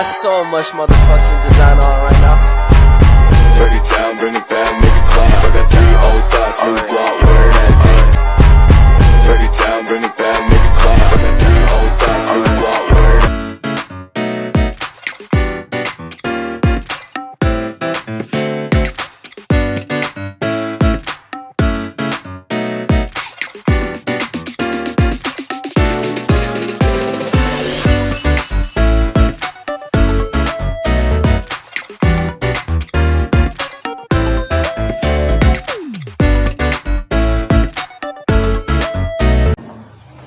got so much motherfucking design on right now. Break it down, bring it back, make it clap. I got 3 old thoughts, new block, wearing that thing. Break it down, bring it back, make it clap. I got 3 old thoughts, new block, wearing that.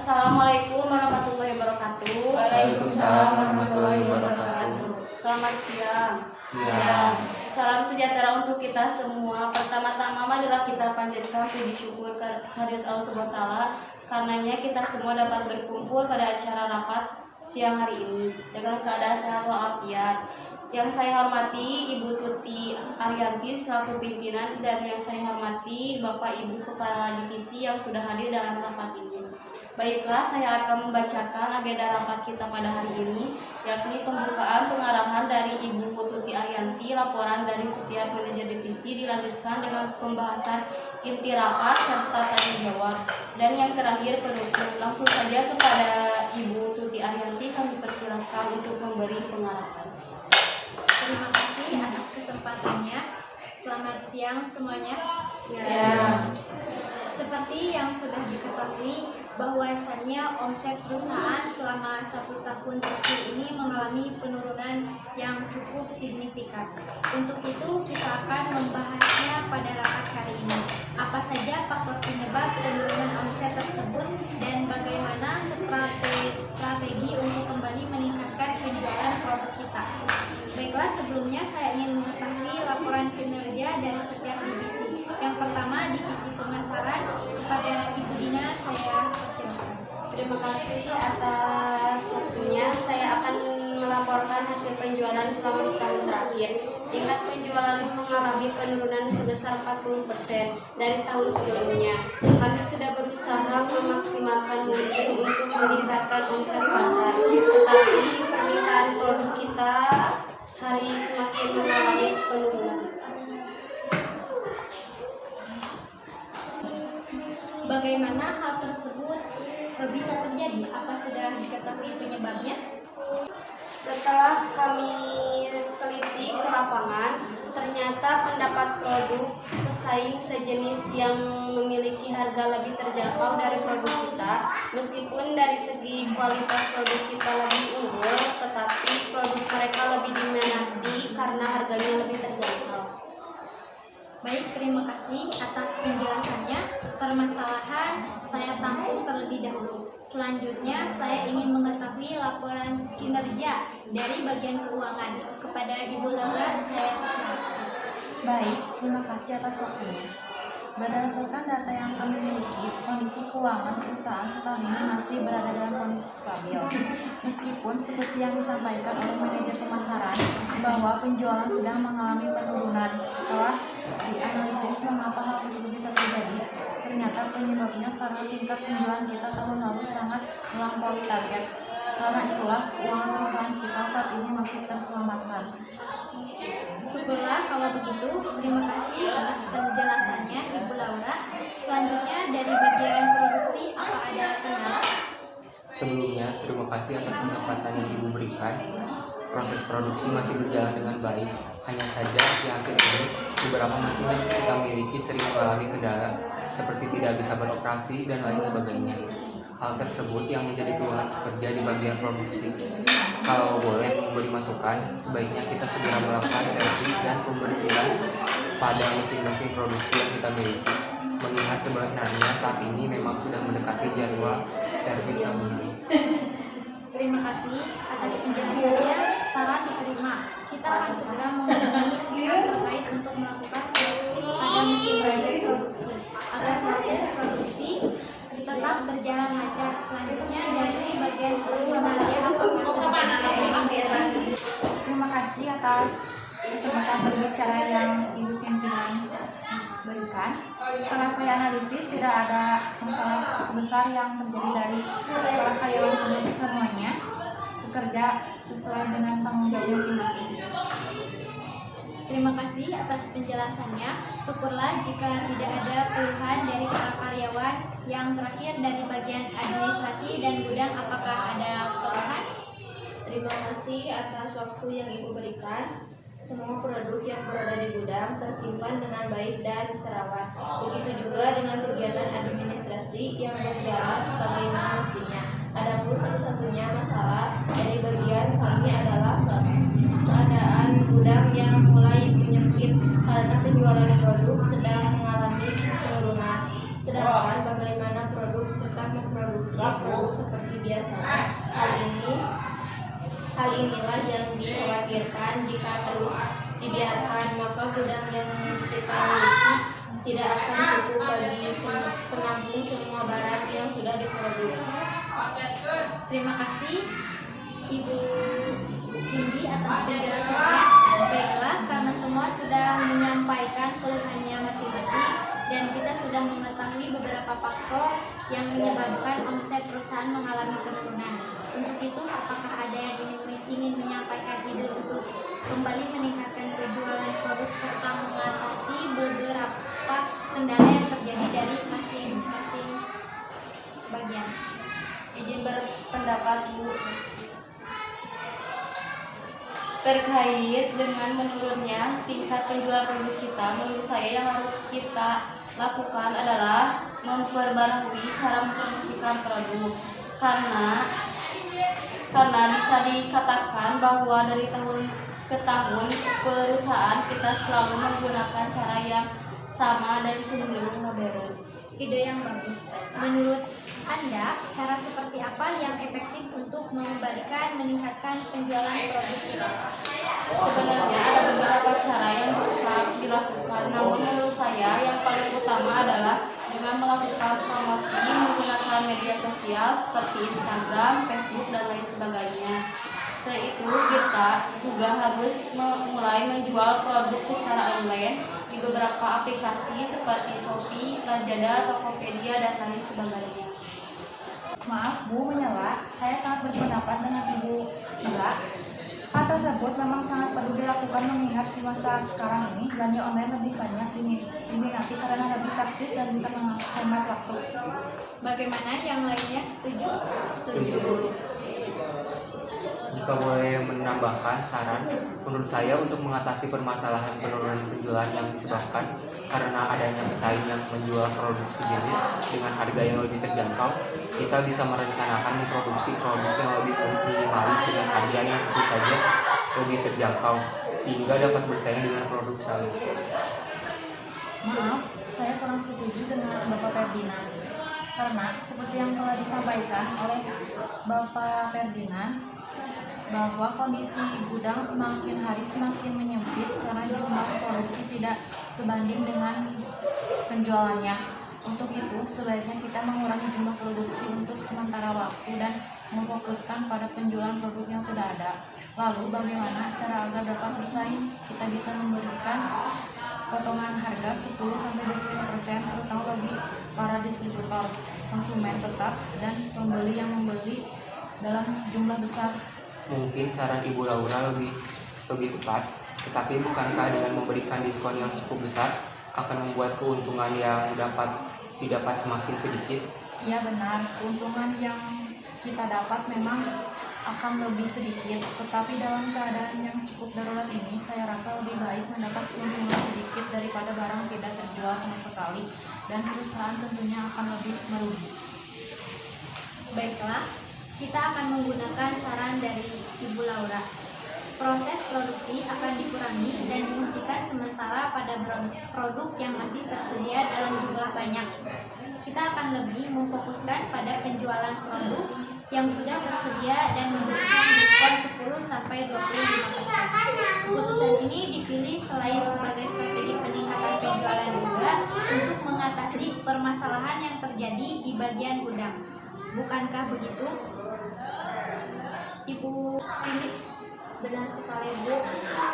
Assalamualaikum warahmatullahi wabarakatuh. Waalaikumsalam warahmatullahi wabarakatuh. Selamat siang. Siang. Salam sejahtera untuk kita semua. Pertama-tama adalah kita panjatkan puji syukur kehadirat Allah Subhanahu wa taala. Karenanya kita semua dapat berkumpul pada acara rapat siang hari ini dengan keadaan sehat walafiat. Yang saya hormati Ibu Tuti Ariyanti selaku pimpinan dan yang saya hormati Bapak Ibu Kepala Divisi yang sudah hadir dalam rapat ini. Baiklah, saya akan membacakan agenda rapat kita pada hari ini, yakni pembukaan pengarahan dari Ibu Tuti Ariyanti, laporan dari setiap manajer divisi, dilanjutkan dengan pembahasan inti rapat serta tanya jawab, dan yang terakhir penutup. Langsung saja kepada Ibu Tuti Ariyanti kami persilakan untuk memberi pengarahan. Terima kasih atas kesempatannya. Selamat siang semuanya. Siang. Seperti yang sudah diketahui, bahwasannya omset perusahaan selama 1 tahun terakhir ini mengalami penurunan yang cukup signifikan. Untuk itu kita akan membahasnya pada rapat kali ini. Apa saja faktor penyebab penurunan omset tersebut dan bagaimana strategi untuk kembali meningkatkan penjualan produk kita. Baiklah, sebelumnya saya ingin mengetahui laporan kinerja dari setiap divisi. Yang pertama, divisi pemasaran. Kepada Ibu Dina, saya silakan. Terima kasih atas waktunya. Saya akan melaporkan hasil penjualan selama setahun terakhir. Tingkat penjualan mengalami penurunan sebesar 40% dari tahun sebelumnya. Kami sudah berusaha memaksimalkan mungkin untuk meningkatkan omset pasar, tetapi permintaan produk kita hari semakin mengalami penurunan. Bagaimana hal tersebut bisa terjadi? Apa sudah diketahui penyebabnya? Setelah kami teliti ke lapangan, ternyata pendapat produk pesaing sejenis yang memiliki harga lebih terjangkau dari produk kita. Meskipun dari segi kualitas produk kita lebih unggul, tetapi produk mereka lebih diminati karena harganya lebih terjangkau. Baik, terima kasih atas penjelasannya. Permasalahan saya tampung terlebih dahulu. Selanjutnya, saya ingin mengetahui laporan kinerja dari bagian keuangan. Kepada Ibu Laura, saya persilakan. Baik, terima kasih atas waktunya. Berdasarkan data yang kami miliki, kondisi keuangan perusahaan setahun ini masih berada dalam kondisi stabil. Meskipun seperti yang disampaikan oleh manajer pemasaran bahwa penjualan sedang mengalami penurunan. Setelah dianalisis mengapa hal tersebut bisa terjadi, ternyata penyebabnya karena tingkat penjualan kita tahun lalu sangat melampaui target. Karena itulah keuangan perusahaan kita saat ini masih terselamatkan. Syukurlah kalau begitu. Terima kasih atas penjelasannya, Ibu Laura. Selanjutnya dari bagian produksi, apa ada kendala? Sebelumnya, terima kasih atas kesempatan yang Ibu berikan. Proses produksi masih berjalan dengan baik. Hanya saja di akhir ini, beberapa mesin yang kita miliki sering mengalami kendala, seperti tidak bisa beroperasi dan lain sebagainya. Hal tersebut yang menjadi keluhan pekerja di bagian produksi. Kalau boleh memberi masukan, sebaiknya kita segera melakukan servis dan pembersihan pada mesin-mesin produksi yang kita miliki. Mengingat sebenarnya saat ini memang sudah mendekati jadwal servis tahunan. Terima kasih atas penjelasannya. Saran diterima. Kita akan segera menghubungi pihak terkait untuk melakukan servis pada mesin produksi agar proses produksi tetap berjalan lancar. Selanjutnya dari bagian personalnya, Terima kasih atas kesempatan berbicara yang Ibu pimpinan berikan. Setelah saya analisis, tidak ada masalah besar yang terjadi dari para karyawan semuanya. bekerja sesuai dengan tanggung jawab masing-masing. Terima kasih atas penjelasannya. Syukurlah jika tidak ada keluhan dari para karyawan. Yang terakhir dari bagian administrasi dan gudang, apakah ada keluhan? Terima kasih atas waktu yang Ibu berikan. Semua produk yang berada di gudang tersimpan dengan baik dan terawat. Begitu juga dengan kegiatan administrasi yang berjalan sebagaimana mestinya. Adapun satu-satunya masalah dari bagian kami adalah keadaan gudang yang mulai menyempit karena penjualan produk sedang mengalami penurunan. Sedangkan bagaimana produk tetap memproduksi produk seperti biasanya, hal inilah yang dikhawatirkan. Jika terus dibiarkan, maka gudang yang kita miliki tidak akan cukup bagi penampung semua barang yang sudah diproduksi. Terima kasih Ibu Cindy atas penjelasannya. Baiklah, karena semua sudah menyampaikan keluhannya masing-masing dan kita sudah mengetahui beberapa faktor yang menyebabkan omset perusahaan mengalami penurunan. Untuk itu, apakah ada yang ingin menyampaikan ide untuk kembali meningkatkan penjualan produk serta mengatasi beberapa kendala yang terjadi dari masing-masing bagian? Izin berpendapat, Bu. Terkait dengan menurunnya tingkat penjualan produk kita, menurut saya yang harus kita lakukan adalah memperbarui cara mempromosikan produk. Karena bisa dikatakan bahwa dari tahun ke tahun perusahaan kita selalu menggunakan cara yang sama dan cenderung modern. Ide yang bagus. Menurut Anda, cara seperti apa yang efektif untuk meningkatkan penjualan produk kita? Sebenarnya ada beberapa cara yang bisa dilakukan, namun menurut saya yang paling utama adalah dengan melakukan promosi menggunakan media sosial seperti Instagram, Facebook, dan lain sebagainya. Selain itu, kita juga harus mulai menjual produk secara online di beberapa aplikasi seperti Shopee, Lazada, Tokopedia, dan lain sebagainya. Maaf Bu menyela, saya sangat berpendapat dengan Ibu Mila. Hal tersebut memang sangat perlu dilakukan mengingat di masa sekarang ini belanja online lebih banyak diminati karena lebih praktis dan bisa menghemat waktu. Bagaimana yang lainnya, setuju? Setuju. Jika boleh menambahkan saran, menurut saya untuk mengatasi permasalahan penurunan penjualan yang disebabkan karena adanya pesaing yang menjual produk sejenis dengan harga yang lebih terjangkau, kita bisa merencanakan memproduksi produk yang lebih minimalis dengan harga yang tentu saja lebih terjangkau, sehingga dapat bersaing dengan produk lain. Maaf, saya kurang setuju dengan Bapak Ferdinand. Karena seperti yang telah disampaikan oleh Bapak Ferdinand, bahwa kondisi gudang semakin hari semakin menyempit karena jumlah produksi tidak sebanding dengan penjualannya. Untuk itu, sebaiknya kita mengurangi jumlah produksi untuk sementara waktu dan memfokuskan pada penjualan produk yang sudah ada. Lalu, bagaimana cara agar dapat bersaing? Kita bisa memberikan potongan harga 10-20%, terutama bagi para distributor, konsumen tetap, dan pembeli yang membeli dalam jumlah besar. Mungkin saran Ibu Laura lebih tepat, tetapi bukankah dengan memberikan diskon yang cukup besar akan membuat keuntungan yang didapat semakin sedikit? Iya benar, keuntungan yang kita dapat memang akan lebih sedikit, tetapi dalam keadaan yang cukup darurat ini, saya rasa lebih baik mendapat keuntungan sedikit daripada barang tidak terjual sama sekali, dan perusahaan tentunya akan lebih merugi. Baiklah, kita akan menggunakan saran dari Ibu Laura. Proses produksi akan dikurangi dan dihentikan sementara pada produk yang masih tersedia dalam jumlah banyak. Kita akan lebih memfokuskan pada penjualan produk yang sudah tersedia dan memberikan diskon 10-25%. Keputusan ini dipilih selain sebagai strategi peningkatan penjualan juga untuk mengatasi permasalahan yang terjadi di bagian gudang. Bukankah begitu, Ibu Cindy? Benar sekali, Bu.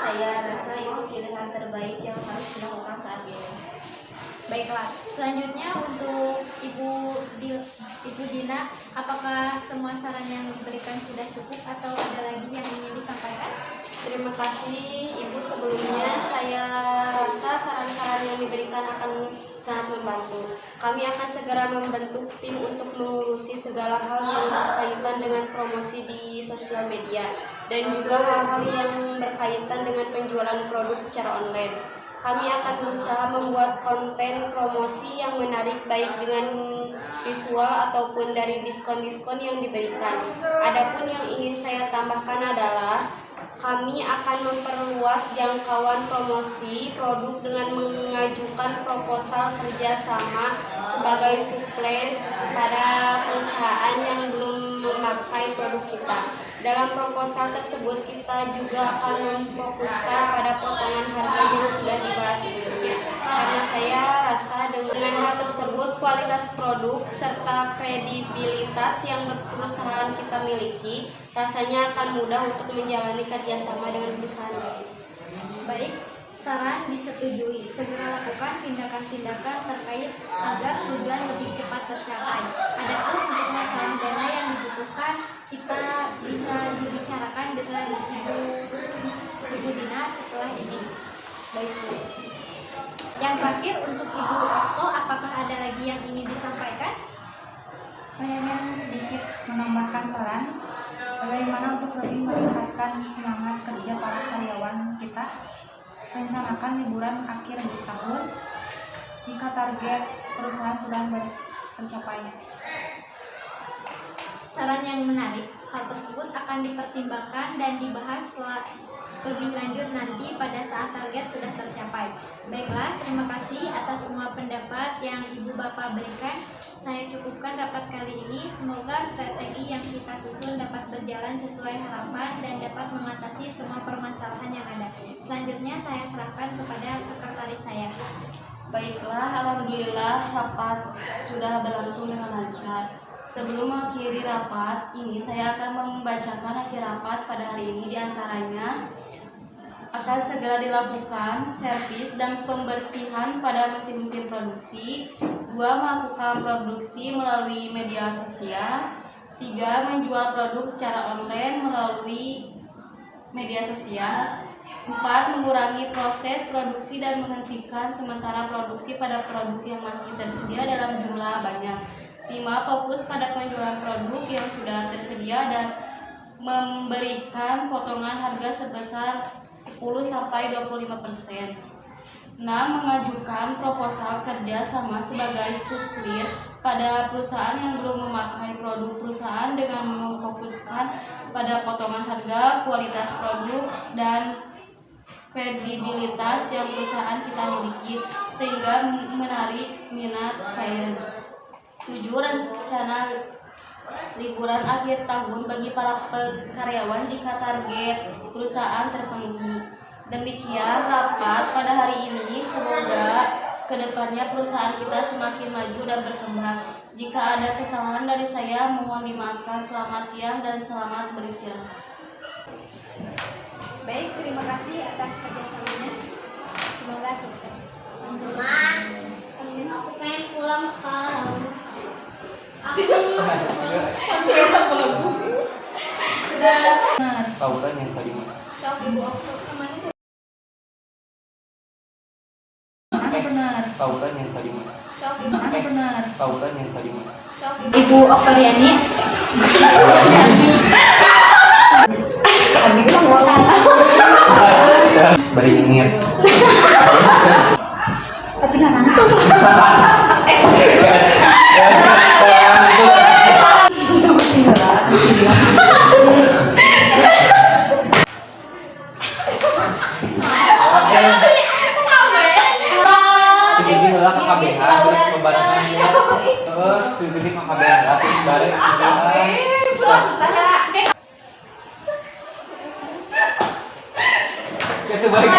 Saya rasa itu pilihan terbaik yang harus dilakukan saat ini. Baiklah, selanjutnya untuk Ibu Dina, apakah semua saran yang diberikan sudah cukup atau ada lagi yang ingin disampaikan? Terima kasih Ibu. Sebelumnya saya rasa saran-saran yang diberikan akan sangat membantu. Kami akan segera membentuk tim untuk mengurusi segala hal yang berkaitan dengan promosi di sosial media dan juga hal-hal yang berkaitan dengan penjualan produk secara online. Kami akan berusaha membuat konten promosi yang menarik baik dengan visual ataupun dari diskon-diskon yang diberikan. Adapun yang ingin saya tambahkan adalah kami akan memperluas jangkauan promosi produk dengan mengajukan proposal kerjasama sebagai suplai pada perusahaan yang belum memakai produk kita. Dalam proposal tersebut kita juga akan memfokuskan pada potongan harga yang sudah dibahas sebelumnya. Karena saya rasa dengan hal tersebut kualitas produk serta kredibilitas yang perusahaan kita miliki rasanya akan mudah untuk menjalani kerjasama dengan perusahaan lain. Baik, saran disetujui. Segera lakukan tindakan-tindakan terkait agar tujuan lebih cepat tercapai. Adapun untuk masalah dana yang dibutuhkan, kita bisa dibicarakan dengan Ibu Dina setelah ini. Baik, Bu. Yang terakhir untuk Ibu Okto, apakah ada lagi yang ingin disampaikan? Saya ingin sedikit menambahkan saran bagaimana untuk lebih meningkatkan semangat kerja para karyawan kita. Rencanakan liburan akhir tahun jika target perusahaan sudah tercapai. Saran yang menarik. Hal tersebut akan dipertimbangkan dan dibahas setelah lebih lanjut nanti pada saat target sudah tercapai. Baiklah, terima kasih atas semua pendapat yang Ibu Bapak berikan. Saya cukupkan rapat kali ini. Semoga strategi yang kita susun dapat berjalan sesuai harapan dan dapat mengatasi semua permasalahan yang ada. Selanjutnya saya serahkan kepada sekretaris saya. Baiklah, alhamdulillah rapat sudah berlangsung dengan lancar. Sebelum mengakhiri rapat ini, saya akan membacakan hasil rapat pada hari ini. Di antaranya akan segera dilakukan servis dan pembersihan pada mesin-mesin produksi. 2. Melakukan produksi melalui media sosial. 3. Menjual produk secara online melalui media sosial. 4. Mengurangi proses produksi dan menghentikan sementara produksi pada produk yang masih tersedia dalam jumlah banyak. 5. Fokus pada penjualan produk yang sudah tersedia dan memberikan potongan harga sebesar 10-25%. 6. Mengajukan proposal kerja sama sebagai suplir pada perusahaan yang belum memakai produk perusahaan dengan memfokuskan pada potongan harga, kualitas produk, dan kredibilitas yang perusahaan kita miliki sehingga menarik minat klien. 7. Rencana liburan akhir tahun bagi para karyawan jika target perusahaan terpenuhi. Demikian rapat pada hari ini. Semoga kedepannya perusahaan kita semakin maju dan berkembang. Jika ada kesalahan dari saya, mohon dimaafkan. Selamat siang dan selamat beristirahat. Baik, terima kasih atas kerjasamanya. Semoga sukses. Aku pengen pulang sekarang. Pautan yang tadi mana? Benar. Pautan yang tadi mana? Benar. Pautan yang tadi mana? Ibu Oktoriani. Beringin. Tapi nggak ngantuk. Jadi lah KKBH terus pembarengan ya. Jadi KKBH terus bareng itu balik.